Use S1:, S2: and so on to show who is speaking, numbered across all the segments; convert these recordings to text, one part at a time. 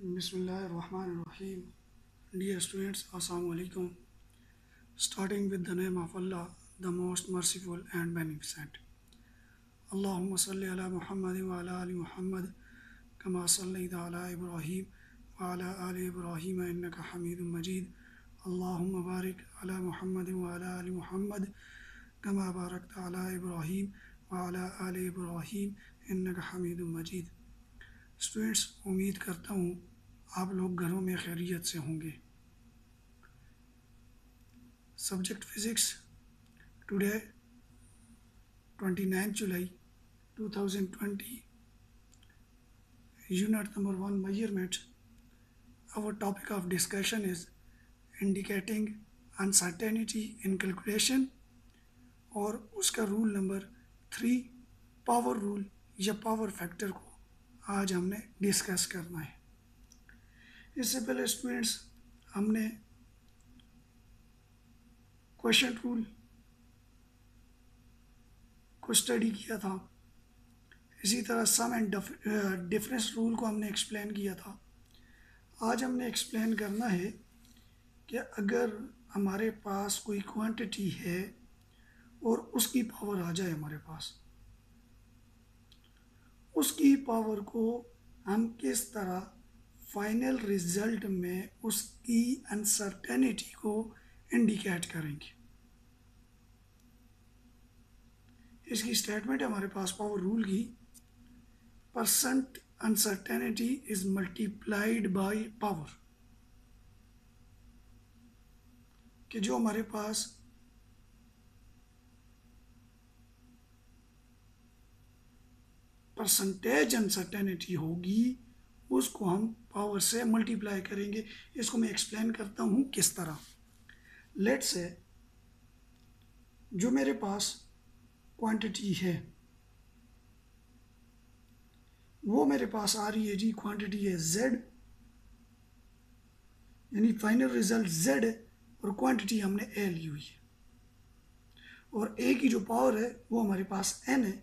S1: Bismillahirrahmanirrahim. Dear students, Assalamu alaikum. Starting with the name of Allah, the most merciful and beneficent. Allahumma salli ala Muhammad wa ala ali Muhammad kama sallaita ala Ibrahim wa ala ali Ibrahim innaka Hamidum Majid. Allahumma barik ala Muhammad wa ala ali Muhammad kama barakta ala Ibrahim wa ala ali Ibrahim innaka Hamidum Majid. Students, उम्मीद करता हूँ आप लोग घरों में खैरियत से होंगे। सब्जेक्ट फिज़िक्स, टुडे 29 जुलाई 2020, unit number 1 measurement. Our topic of discussion is indicating uncertainty in calculation, और उसका रूल नंबर 3 पावर रूल या पावर फैक्टर को आज हमने डिस्कस करना है। इससे पहले स्टूडेंट्स हमने क्वेश्चन रूल को स्टडी किया था, इसी तरह सम एंड डिफरेंस रूल को हमने एक्सप्लेन किया था। आज हमने एक्सप्लेन करना है कि अगर हमारे पास कोई क्वांटिटी है और उसकी पावर आ जाए हमारे पास, उसकी पावर को हम किस तरह फाइनल रिजल्ट में उसकी अनसर्टेनिटी को इंडिकेट करेंगे। इसकी स्टेटमेंट है हमारे पास पावर रूल की, percent uncertainty is multiplied by power, कि जो हमारे पास परसेंटेज अनसर्टेनिटी होगी उसको हम पावर से मल्टीप्लाई करेंगे। इसको मैं एक्सप्लेन करता हूँ किस तरह। लेट्स से जो मेरे पास क्वांटिटी है वो मेरे पास आ रही है जी, क्वांटिटी है z, यानी फाइनल रिजल्ट z है और क्वांटिटी हमने a ली हुई है, और a की जो पावर है वो हमारे पास n है,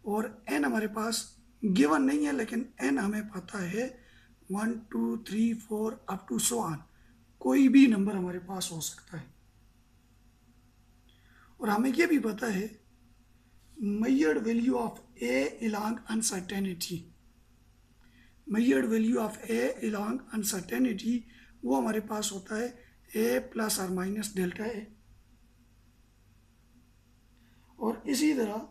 S1: और n हमारे पास गिवन नहीं है लेकिन n हमें पता है 1 2 3 4 अप टू सो ऑन, कोई भी नंबर हमारे पास हो सकता है। और हमें यह भी पता है measured value of a along uncertainty, measured value of a along uncertainty वो हमारे पास होता है a प्लस और माइनस डेल्टा a, और इसी तरह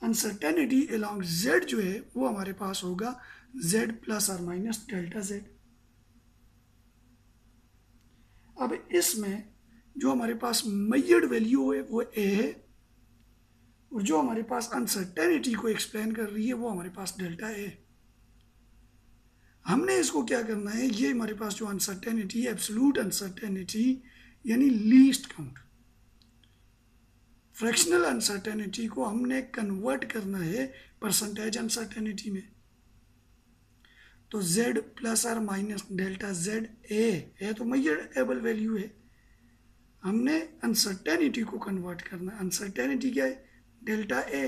S1: अनसर्टेनिटी अलॉन्ग z जो है वो हमारे पास होगा z प्लस और माइनस डेल्टा z। अब इसमें जो हमारे पास मेजर्ड वैल्यू है वो a है, और जो हमारे पास अनसर्टेनिटी को एक्सप्लेन कर रही है वो हमारे पास डेल्टा a। हमने इसको क्या करना है, ये हमारे पास जो अनसर्टेनिटी है एब्सोल्यूट अनसर्टेनिटी यानी लीस्ट काउंट, फ्रैक्शनल अनसर्टेनिटी को हमने कन्वर्ट करना है परसेंटेज अनसर्टेनिटी में। तो z प्लस और माइनस डेल्टा z a तो मेजरेबल वैल्यू है, हमने अनसर्टेनिटी को कन्वर्ट करना है। अनसर्टेनिटी क्या है, डेल्टा a,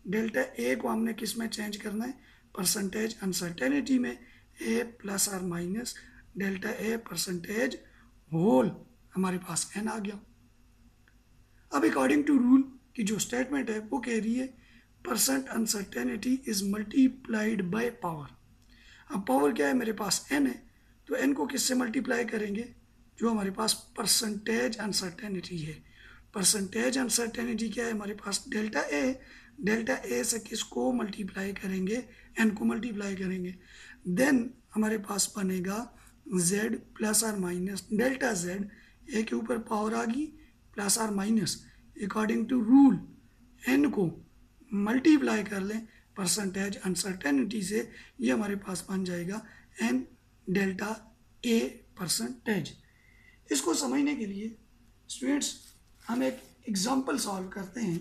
S1: डेल्टा a को हमने किस में चेंज करना है, परसेंटेज अनसर्टेनिटी में, a प्लस और minus delta a percentage whole, हमारे पास n आ गया। अब अकॉर्डिंग टू रूल की जो स्टेटमेंट है वो कह रही है percent uncertainty is multiplied by power. अब पावर क्या है, मेरे पास n है, तो n को किससे मल्टीप्लाई करेंगे, जो हमारे पास परसेंटेज अनसर्टेनिटी है। परसेंटेज अनसर्टेनिटी क्या है, हमारे पास डेल्टा a, डेल्टा a से किसको मल्टीप्लाई करेंगे, n को मल्टीप्लाई करेंगे, देन हमारे पास बनेगा z प्लस और माइनस डेल्टा z, a के ऊपर पावर आ गई प्लस और minus, according to rule n को मल्टीप्लाई कर लें परसेंटेज अनसर्टेनिटी से, ये हमारे पास बन जाएगा n डेल्टा a परसेंटेज। इसको समझने के लिए स्टूडेंट्स हम एक एग्जांपल सॉल्व करते हैं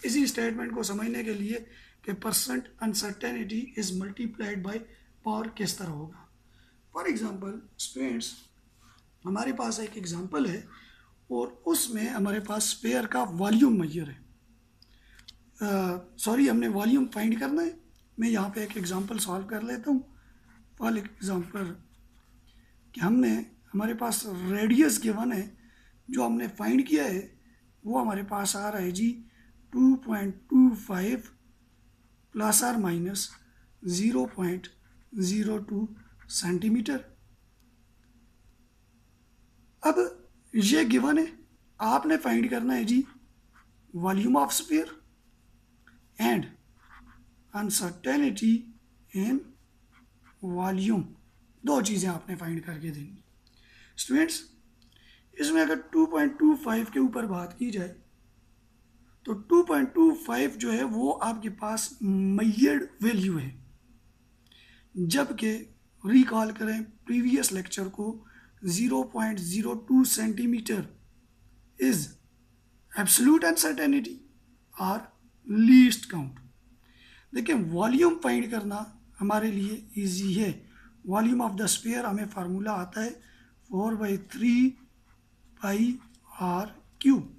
S1: इसी स्टेटमेंट को समझने के लिए कि percent uncertainty is multiplied by power किस तरह होगा। फॉर एग्जांपल स्टूडेंट्स हमारे पास एक एग्जांपल है और उसमें हमारे पास स्फीयर का वॉल्यूम मेजर है, हमने वॉल्यूम फाइंड करना है। मैं यहाँ पे एक एग्जांपल सॉल्व कर लेता हूँ। फॉर एग्जांपल कि हमारे पास रेडियस गिवन है, जो हमने फाइंड किया है वो हमारे पास आ रहा है जी 2.25 प्लस और माइनस 0.02 सेंटीमीटर। अब ये गिवन है, आपने फाइंड करना है जी volume of sphere and uncertainty in volume, दो चीज़ें आपने फाइंड करके देनी। स्टूडेंट्स, इसमें अगर 2.25 के ऊपर बात की जाए तो 2.25 जो है वो आपके पास मेजर्ड वैल्यू है, जबकि रिकॉल करें प्रीवियस लेक्चर को 0.02 सेंटीमीटर इज एब्सोल्यूट अनसर्टेनिटी और लीस्ट काउंट। देखिए, वॉल्यूम फाइंड करना हमारे लिए इजी है। वॉल्यूम ऑफ द स्फीयर हमें फार्मूला आता है 4/3 पाई आर क्यूब।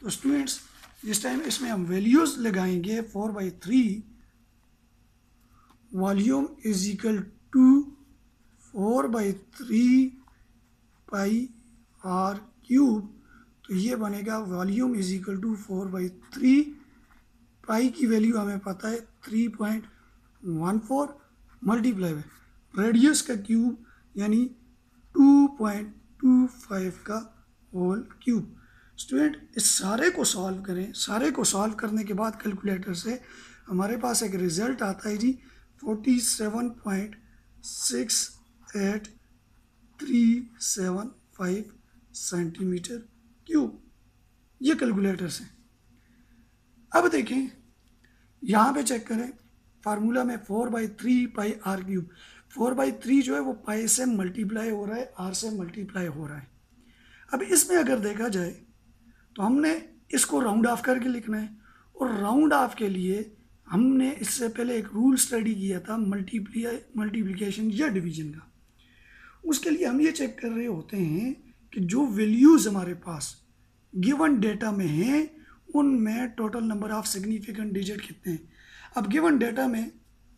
S1: तो स्टूडेंट्स, इस टाइम इसमें हम वैल्यूज लगाएंगे 4/3 volume is equal to 4/3 pi R cube. तो ये बनेगा volume is equal to 4/3 pi की वैल्यू हमें पता है 3.14 मल्टीप्लाई बाय रेडियस का क्यूब यानी 2.25 का होल क्यूब। स्टूडेंट, इस सारे को सॉल्व करें। सारे को सॉल्व करने के बाद कैलकुलेटर से हमारे पास एक रिजल्ट आता है जी 47.6837 सेंटीमीटर क्यूब, ये कैलकुलेटर से। अब देखें, यहाँ पे चेक करें फार्मूला में 4/3 पाई आर क्यूब। 4/3 जो है वो पाई से मल्टीप्लाई हो रहा है, आर से मल्टीप्लाई हो रहा है। अब इसमें अगर देखा जाए तो हमने इसको राउंड ऑफ करके लिखना है, और राउंड ऑफ के लिए हमने इससे पहले एक रूल स्टडी किया था मल्टीप्लिकेशन या डिवीजन का। उसके लिए हम ये चेक कर रहे होते हैं कि जो वैल्यूज़ हमारे पास गिवन डेटा में हैं उनमें total number of significant digit कितने हैं। अब गिवन डेटा में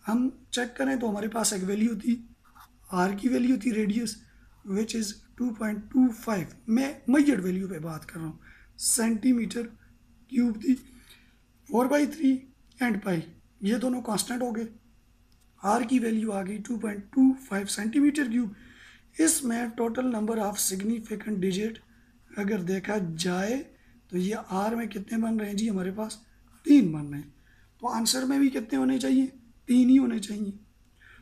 S1: हम चेक करें तो हमारे पास एक वैल्यू थी, आर की वैल्यू थी रेडियस विच इज़ 2.25, मैं मेजर्ड वैल्यू पे बात कर रहा हूँ, सेंटीमीटर क्यूब थी। 4/3 एंड पाई ये दोनों कांस्टेंट हो गए, आर की वैल्यू आ गई 2.25 सेंटीमीटर क्यूब। इसमें total number of significant digit अगर देखा जाए तो ये आर में कितने बन रहे हैं जी, हमारे पास 3 बन रहे हैं। तो आंसर में भी कितने होने चाहिए, 3 ही होने चाहिए।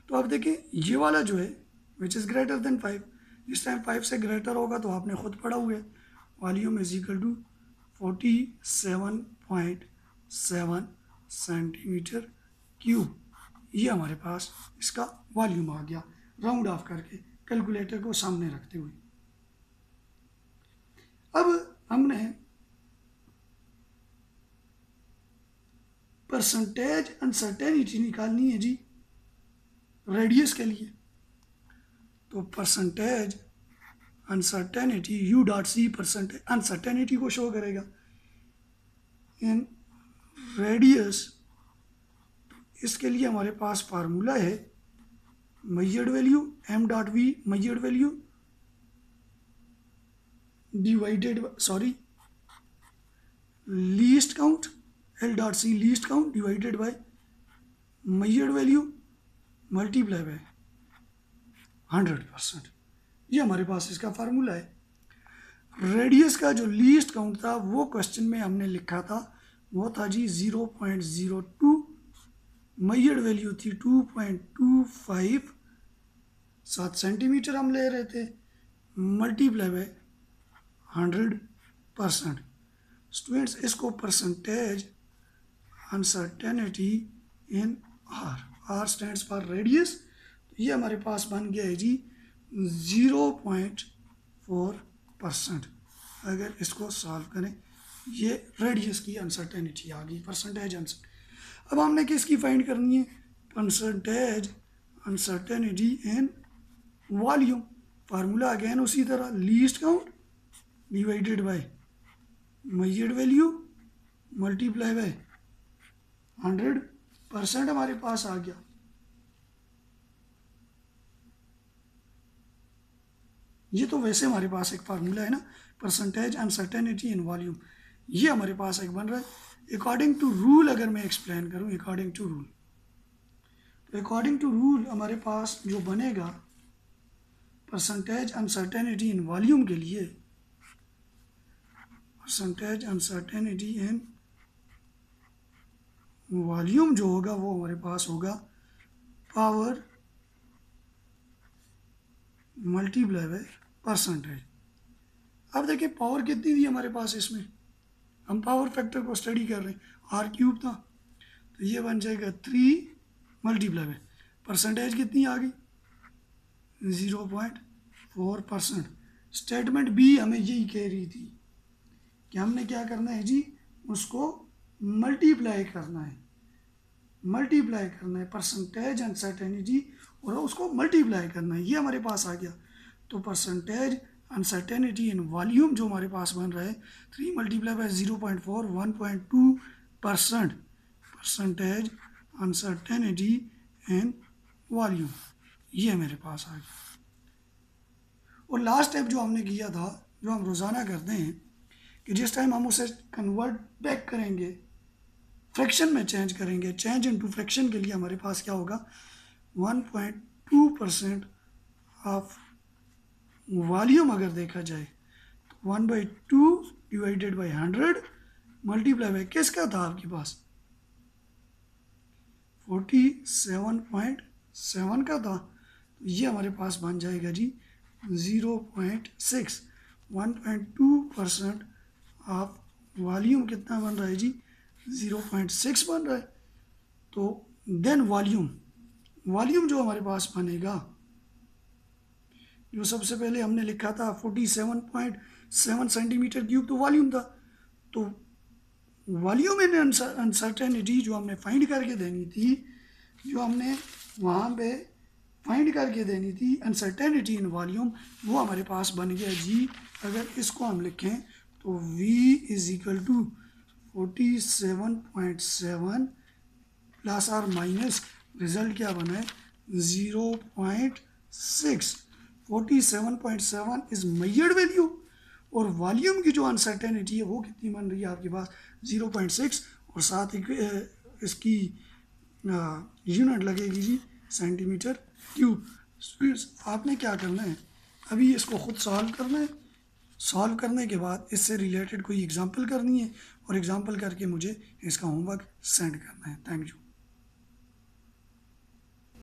S1: तो अब देखिए, ये वाला जो है विच इज़ ग्रेटर देन 5, इस टाइम 5 से ग्रेटर होगा तो आपने खुद पढ़ा हुआ है, volume is equal to 47.7 centimetre cube. ये हमारे पास इसका वॉल्यूम आ गया राउंड ऑफ करके कैलकुलेटर को सामने रखते हुए। अब हमने परसेंटेज अनसर्टेनिटी निकालनी है जी रेडियस के लिए। तो percentage uncertainty U dot C percentage uncertainty को शो करेगा इन रेडियस। इसके लिए हमारे पास फार्मूला है measured value M dot V measured value divided least count L dot C least count divided by measured value multiply by 100%। ये हमारे पास इसका फार्मूला है। रेडियस का जो लीस्ट काउंट था वो क्वेश्चन में हमने लिखा था, वो था जी 0.02, मेजर्ड वैल्यू थी 2.25, 7 सेंटीमीटर हम ले रहे थे, मल्टीप्लाई बाय 100%। स्टूडेंट्स, इसको percentage uncertainty in R, R stands for radius, तो ये हमारे पास बन गया है जी 0.4%। अगर इसको सॉल्व करें, ये रेडियस की अनसर्टेनिटी आ गई, परसेंटेज अनसर्टेनिटी। अब हमने किसकी फाइंड करनी है, percentage uncertainty in volume. Formula again उसी तरह, least count divided by measured value multiply by 100%। हमारे पास आ गया। ये तो वैसे हमारे पास एक फार्मूला है ना, परसेंटेज अनसर्टेनिटी इन वॉल्यूम, ये हमारे पास एक बन रहा है। अकॉर्डिंग टू रूल अगर मैं एक्सप्लेन करूँ, अकॉर्डिंग टू रूल, तो अकॉर्डिंग टू रूल हमारे पास जो बनेगा परसेंटेज अनसर्टेनिटी इन वॉल्यूम के लिए, परसेंटेज अनसर्टेनिटी इन वॉल्यूम जो होगा वो हमारे पास होगा पावर मल्टीप्लाई बाय परसेंटेज। अब देखिए पावर कितनी थी हमारे पास, इसमें हम पावर फैक्टर को स्टडी कर रहे हैं, आर क्यूब था, तो ये बन जाएगा 3 मल्टीप्लाई बाय परसेंटेज कितनी आ गई 0.4%। स्टेटमेंट बी हमें यही कह रही थी कि हमने क्या करना है जी, उसको मल्टीप्लाई करना है, मल्टीप्लाई करना है परसेंटेज अनसर्टेनिटी और उसको मल्टीप्लाई करना है, ये हमारे पास आ गया। तो परसेंटेज अनसर्टेनिटी इन वॉल्यूम जो हमारे पास बन रहा है 3 multiply by 0.4 1.2% percentage uncertainty in volume, ये मेरे पास आ गया। और लास्ट स्टेप जो हमने किया था, जो हम रोज़ाना करते हैं कि जिस टाइम हम उसे कन्वर्ट बैक करेंगे, फ्रैक्शन में चेंज करेंगे, चेंज इनटू फ्रैक्शन के लिए हमारे पास क्या होगा 1.2% ऑफ वॉल्यूम अगर देखा जाए तो 1/2 डिवाइडेड बाई 100 मल्टीप्लाई बाई किसका था आपके पास 47.7 का था, तो ये हमारे पास बन जाएगा जी 0.6। 1.2% ऑफ वॉल्यूम कितना बन रहा है जी 0.6 बन रहा है। तो देन वॉल्यूम जो हमारे पास बनेगा, जो सबसे पहले हमने लिखा था 47.7 सेंटीमीटर क्यूब, तो वॉल्यूम था, तो वॉल्यूम इन अनसर्टेनिटी जो हमने फाइंड करके देनी थी, जो हमने वहाँ पे फाइंड करके देनी थी अनसर्टेनिटी इन वॉल्यूम, वो हमारे पास बन गया जी। अगर इसको हम लिखें तो v is equal to 47.7 plus और माइनस रिजल्ट क्या बना है 0.6। 47.7 इज मेजर्ड वैल्यू और वॉल्यूम की जो अनसर्टेनिटी है वो कितनी बन रही है आपके पास 0.6, और साथ ही इसकी यूनिट लगेगी जी सेंटीमीटर क्यूब। आपने क्या करना है, अभी इसको खुद सॉल्व करना है, सॉल्व करने के बाद इससे रिलेटेड कोई एग्जांपल करनी है और एग्जांपल करके मुझे इसका होमवर्क सेंड करना है। Thank you.